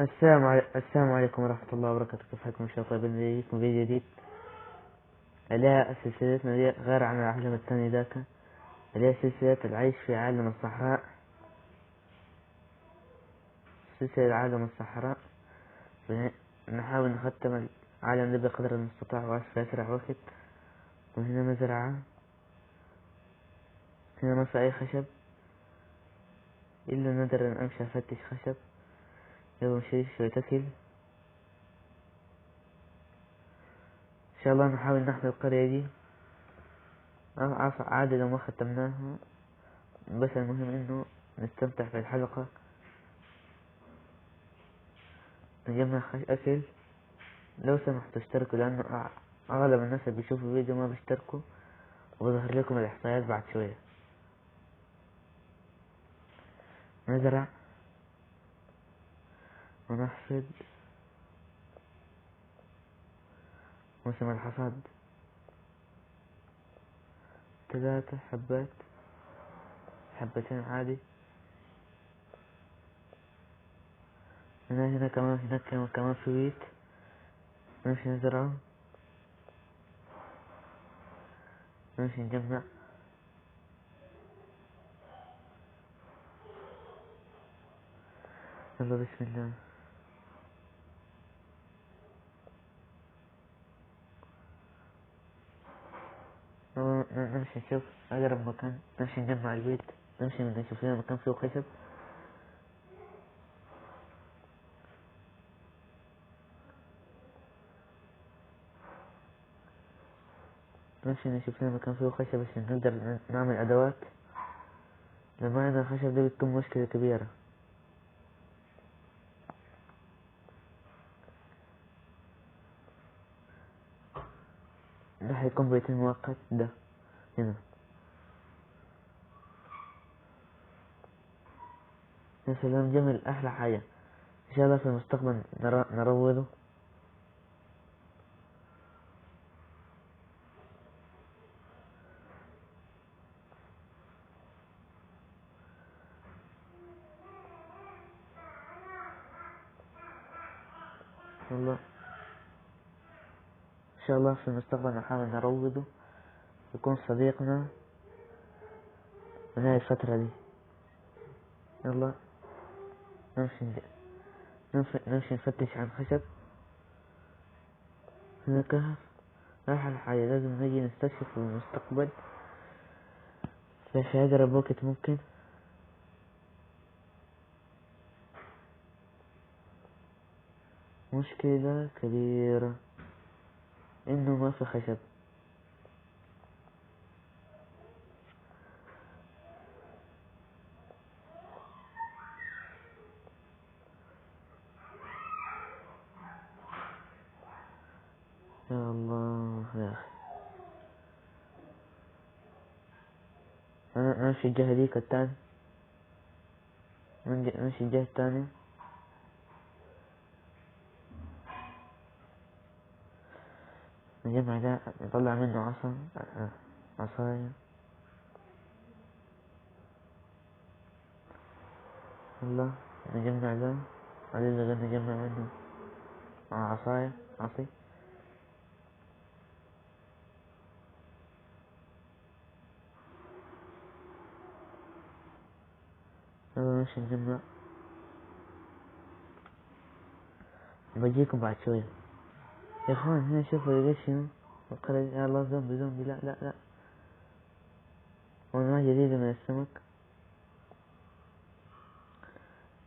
السلام عليكم ورحمة الله وبركاته. كيف حالكم إن شاء الله طيبين؟ جديدكم فيديو جديد. اللي سلسلتنا دي غير عن العالم الثاني ذاك، اللي هي سلسلة العيش في عالم الصحراء. سلسلة عالم الصحراء نحاول نختم العالم ده بقدر المستطاع في أسرع وقت. وهنا مزرعة، هنا ما في أي خشب إلا نقدر أن أمشي أفتش خشب. يلا نشتري شوية أكل إن شاء الله. نحاول نحمي القرية دي عادة لو ما ختمناها، بس المهم إنه نستمتع في الحلقة. نجمع أكل. لو سمحتوا اشتركوا، لأنه أغلب الناس اللي بيشوفوا الفيديو ما بيشتركوا، وبظهر لكم الإحصائيات بعد شوية. نزرع ونحصد. موسم الحصاد 3 حبات، حبتين عادي. هنا كمان، هناك كمان في ويت نمشي نزرعه، نمشي نجمع. يلا بسم الله. نمشي نشوف أقرب مكان، نمشي نجمع البيت، نمشي نشوف لنا مكان فيه خشب. نمشي نشوف لنا مكان فيه خشب عشان نقدر نعمل أدوات. لما عندنا الخشب ده بتكون مشكلة كبيرة. ده هيكون بيت المؤقت ده هنا. يا سلام، جميل، أحلى حاجة. إن شاء الله في المستقبل نروضه. والله إن شاء الله في المستقبل نحاول نروضه، يكون صديقنا من هاي الفترة دي. يلا نمشي نمشي نفتش عن خشب. هنا كهف. أحلى حاجة لازم نجي نستكشف في المستقبل في أقرب وقت ممكن. مشكلة كبيرة إنه ما في خشب. يا الله يا أخي. أنا أمشي الجهة ديك التاني، نمشي الجهة التانية. نجمع ده، نطلع منه عصاية. يلا نجمع ده، بعدين نجمع منه عصاية. عصي. يلا نمشي نجمع. بجيكم بعد شوية يا اخوان. هنا شوفوا لقيت شنو؟ القرية. يا الله، زومبي. لا لا لا، وأنواع جديدة من السمك.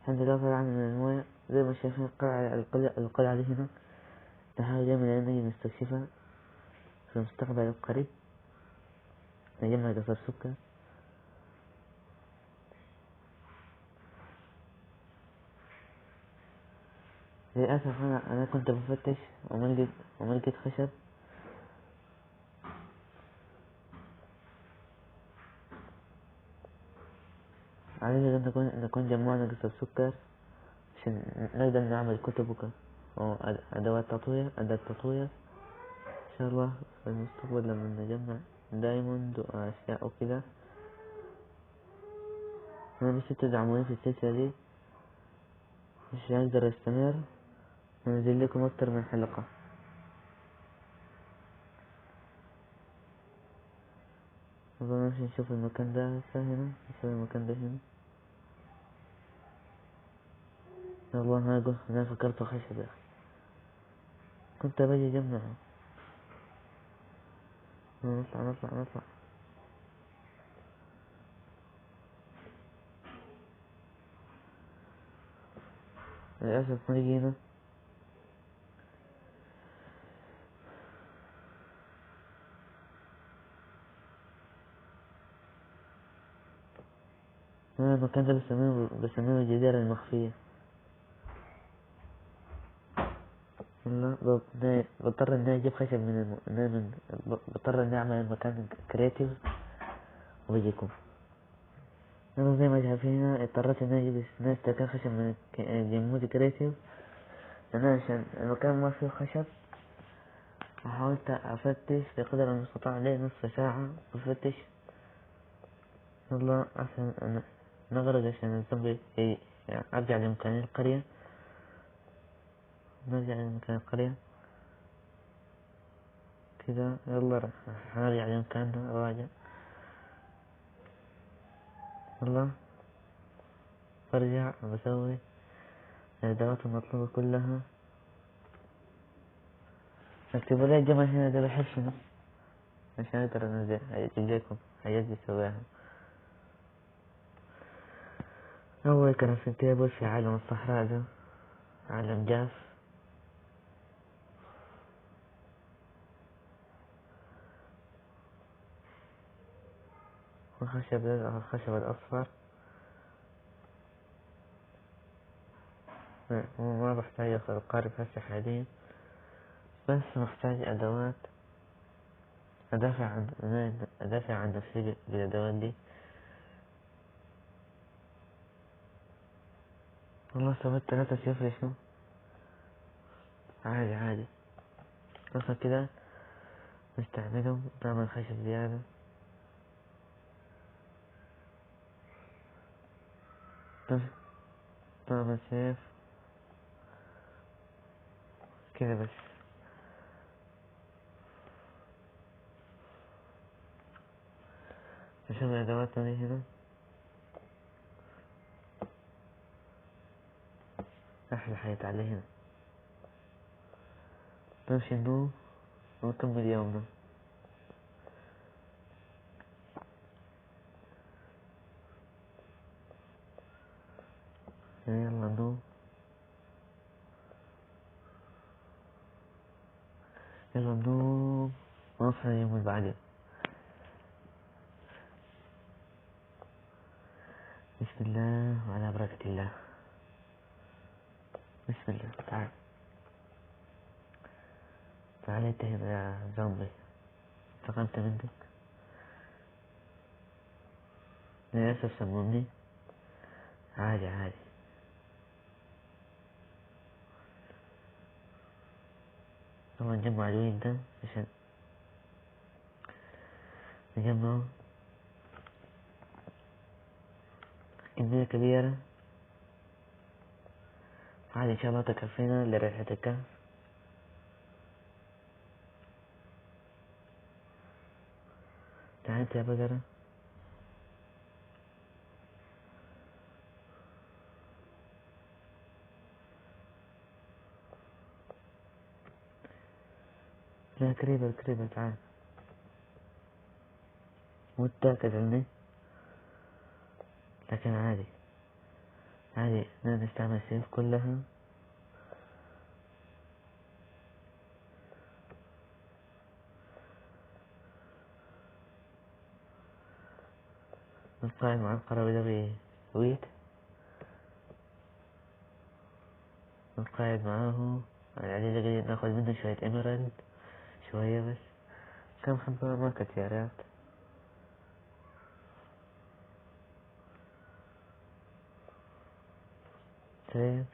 الحمد لله طلعنا من الموية زي ما شايفين. القلعة دي هنا نحاول دايما نجي نستكشفها في المستقبل القريب. نجمع قصر سكر. للأسف أنا كنت بفتش وما لقيت خشب. علينا نكون جمعنا قصر سكر عشان نقدر نعمل كتب وأدوات تطوير. إن شاء الله في المستقبل لما نجمع دايموند وأشياء وكده. أنا بس تدعموني في السلسلة دي مش هقدر استمر، هنزل لكم اكتر من حلقة. نمشي نشوف المكان ده هنا، نشوف المكان ده هنا. والله أنا فكرت خشب يا أخي، كنت باجي أجمعه. نطلع. للأسف ما لقينا. المكان ده بسميه الجزيرة المخفية. لا، بضطر اني اجيب خشب بضطر اني اعمل المكان كرياتيف وبيجيكم. انا زي ما شايفين اضطريت اني اجيب ناس تكون خشب من جمود كرياتيف، انا عشان المكان ما فيه خشب. وحاولت افتش بقدر المستطاع لي نصف ساعة افتش. والله عشان نغرق عشان الزومبي ارجع لمكان القرية. نرجع لمكان القرية كذا. يلا هنرجع لمكاننا راجع. والله برجع بسوي الأدوات المطلوبة كلها. اكتبوا لي الجمل هنا ده بحب شنو عشان اقدر انزل اجيب لكم حاجات بسويها. اول كان في تيبل في عالم الصحراء ده، عالم جاف. والخشب ده الخشب الاصفر. ما بحتاج القارب هسه حاليا، بس محتاج ادوات ادافع عن نفسي بالادوات دي. والله سويت 3-0 شنو عادي اصلا كده نستعملهم نعمل خشب زيادة. نعمل سيف كده بس. نشوف ادواتنا دي هنا. احلى حياة عليه هنا. نمشي نوم ونكمل يومنا. يلا نوم، ونصحى اليوم اللي بعده. بسم الله وعلى بركة الله. بسم الله. تعال انت هنا يا زومبي، انتقمت منك. للأسف سممني. عادي. طبعا نجمع الوين ده عشان نجمع كمية كبيرة. عادي ان شاء الله تكفينا لريحة الكهف. تعال انت يا بقرة. لا كريبر تعال متأكد عني. لكن عادي نستعمل السيف كلها. نقاعد مع القروي ده بسويت، نقاعد معاه على الأقل ناخذ منه شوية إميرالد، شوية بس، كم حبة ما كثيرات. طيب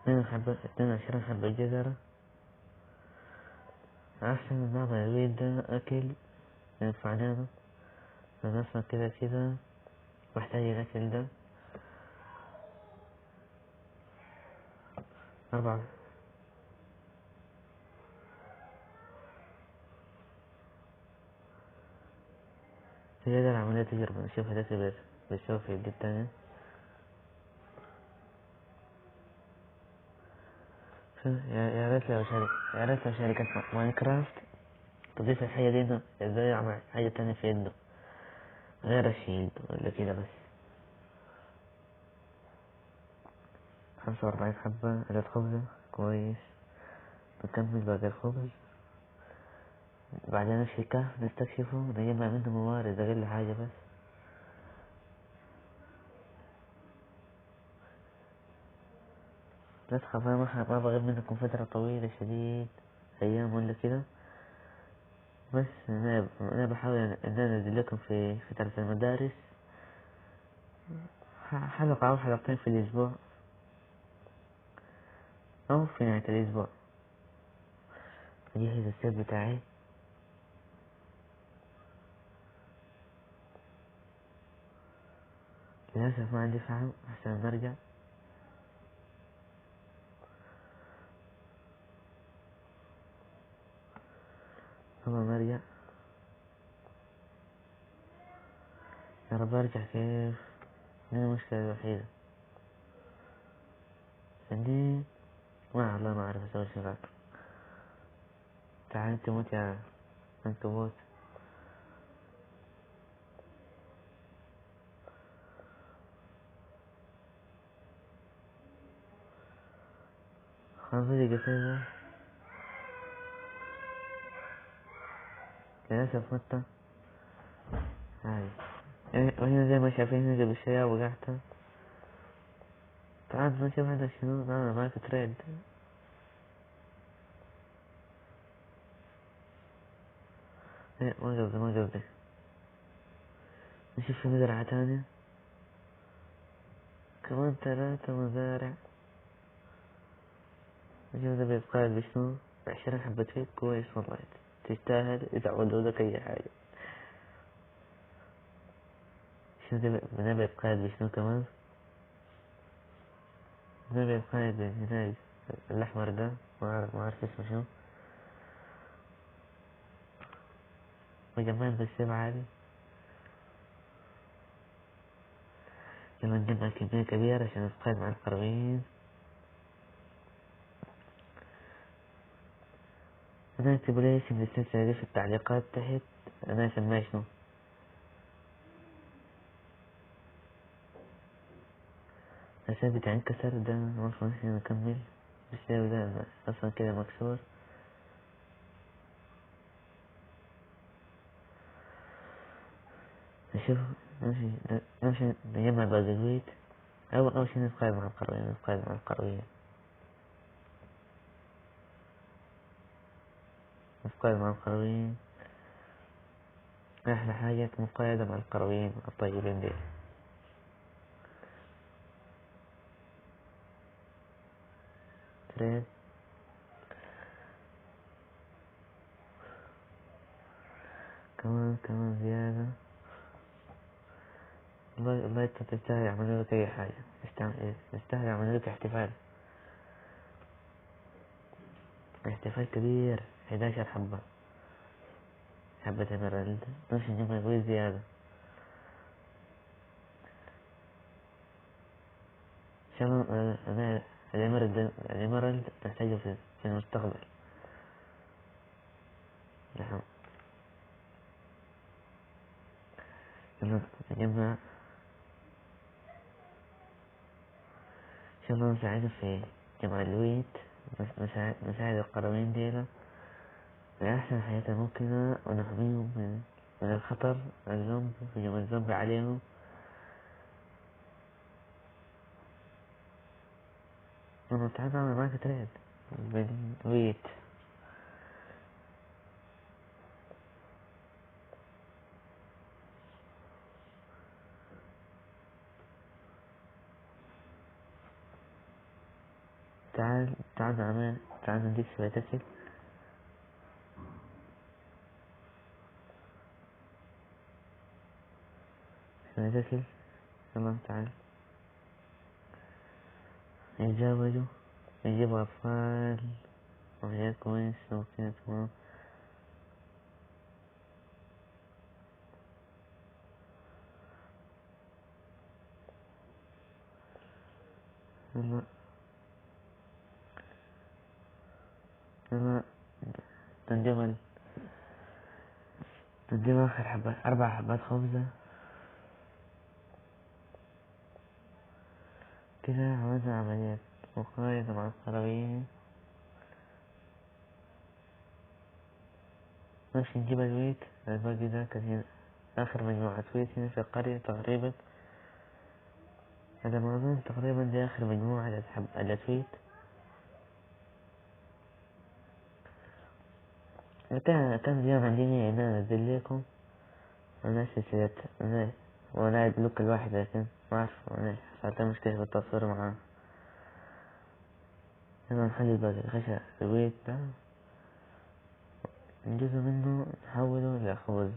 22 حبة جزرة. أحسن من نعمل الويل ده أكل ينفعنانا. أنا أصلا كذا محتاج الأكل ده. 4. زيادة العملية تجربة، نشوف هداك بشوف في اليد التانية. يا ريت لو شركة ماينكرافت تضيف الحاجة دي إنه ازاي يعمل حاجة تانية في يده غير الشيلد ولا كده بس. 45 حبة عدد خبزة كويس. نكمل باقي الخبز، بعدين نمشي الكهف نستكشفه نجمع منه موارد أقل حاجة بس خلاص أنا ما بغيب منكم فترة طويلة شديد، أيام ولا كده. بس أنا بحاول إن أنا أنزل لكم في فترة المدارس حلقة أو حلقتين في الأسبوع أو في نهاية الأسبوع. أجهز السيف بتاعي. للأسف ما عندي فحم، أحسن نرجع. والله نرجع، يا رب أرجع كيف. دي المشكلة الوحيدة عندي، والله ما أعرف أسوي شي غلط. تعال أنت موت يا عنكبوت. خلاص بدي قصيدة، للأسف مت. عادي. وهنا زي ما شايفين هنا قبل شوية وقعت. تعال نشوف عندك شنو نعمل معاك تريد. ما قصدي نشوف في مزرعة تانية كمان 3 مزارع. نشوف ده بيتقاعد بشنو. 20 حبة فيك كويس والله، تستاهل يتعودوا لك أي حاجة. شنو ده بيتقاعد بشنو كمان. ده بيتقاعد هناك الأحمر ده، ما أعرف اسمه شنو. مجمعين بالسيف عادي. يلا نجمع كمية كبيرة عشان نتقاعد مع القرويين. أنا اكتبوا لي اسم السلسلة دي في التعليقات تحت، أنا اسمها شنو. السيف بتاعي انكسر، ده المفروض نكمل بالسيف ده أصلا كده مكسور. نشوف نمشي نجمع بازلويت. أول شي نتقاعد مع القرويين. أحلى حاجة مقايدة مع القرويين الطيبين دي. تريد كمان زيادة. الله انت تستاهل يعملوا لك أي حاجة، يستاهل يعملوا لك احتفال كبير. 11 حبة إميرالد. نمشي نجمع قوي زيادة. إن شاء الله أنا الإميرالد نحتاجه في المستقبل. نعم. يلا نجمع إن شاء الله نساعده في جمع الويت، نساعد القرويين ديلا لأحسن حياة ممكنة، ونحميهم من الخطر الزومبي، هجوم الزومبي عليهم. ونتعامل مع معك تريد بالويت. تعال نديك شوية أكل. يلا تعال. يتزاوجوا نجيب أطفال وغير كويس وكذا تمام. يلا يلا نديهم آخر حبات، 4 حبات خبزة كده. عملنا عملية مقايضة مع القرويين. ماشي نجيب الويت. الباقي ده كان هنا آخر مجموعة ويت هنا في القرية تقريبا، على ما أظن تقريبا دي آخر مجموعة التويت. كان اليوم عندي أنا أنزل لكم أنا سلسلة أنا وأنا لوك الواحد، لكن ما أعرف أنا حصلت مشكلة في التصوير معاه. يلا نخلي الباقي الخشب الويت ده جزء منه نحوله لخبز.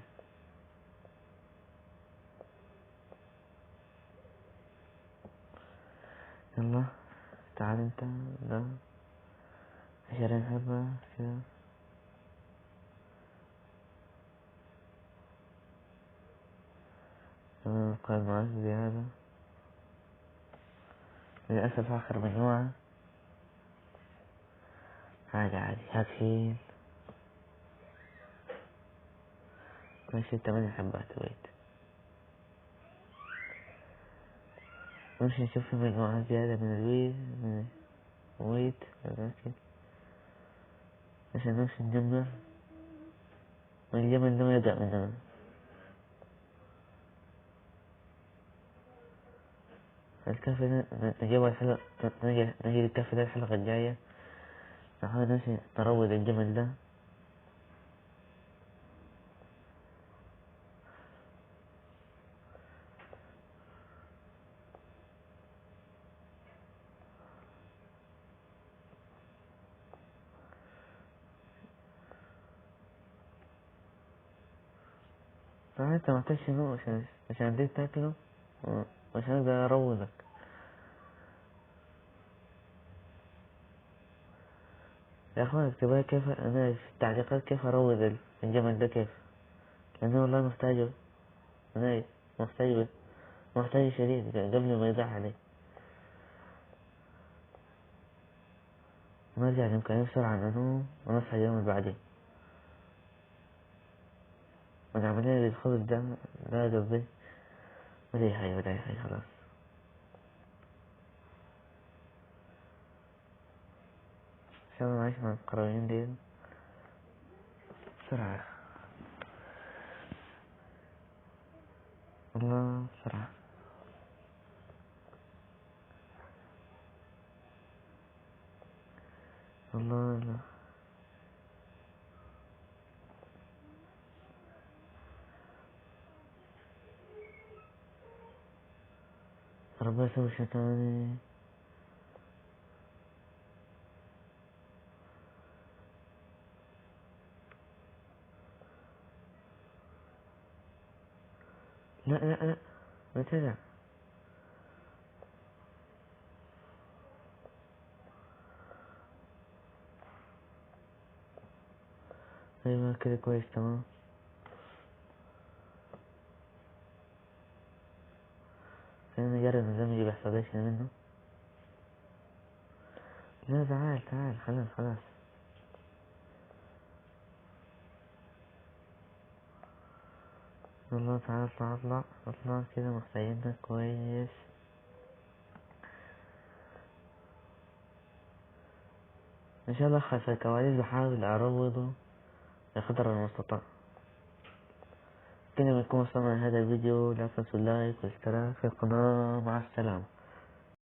يلا تعال انت ده 20 حبة كده. تمام قال معاك زيادة. للأسف آخر مجموعة عادي هكفي. ماشي 8 حبات ويت. نمشي نشوف في مجموعة زيادة من الويت من ويت لكن عشان نمشي نجمع والجمل ده ما يبدأ مننا. الكهف ده نجيب الحلقة، نجي الكهف ده الحلقة الجاية. نحاول نمشي نروض الجمل ده. طبعا انت محتاج شنو عشان دي تاكله وعشان اقدر اروضك. يا اخوان اكتبها كيف انا في التعليقات كيف اروض الجمل ده كيف، لانه والله محتاجه. انا محتاج شديد قبل ما يضيع علي. نرجع لإمكانية بسرعة ننوم ونصحى اليوم اللي بعدين. والعملية للخبز ده لا قصدي ولا أي حاجة خلاص. عشان أنا عايش مع القرويين دي بسرعة والله بسرعة. والله ربنا يسوي شي تاني. لا ما ترجع. أيوة كده كويس تمام. خلينا نجرب النظام اللي بيحصلش منه. لا تعال خلاص. والله تعال اطلع كده محتاجينك كويس. ان شاء الله خلف الكواليس بحاول اروضه بقدر المستطاع. كده بنكون وصلنا لهذا الفيديو. لا تنسوا اللايك والاشتراك في القناة. مع السلامة.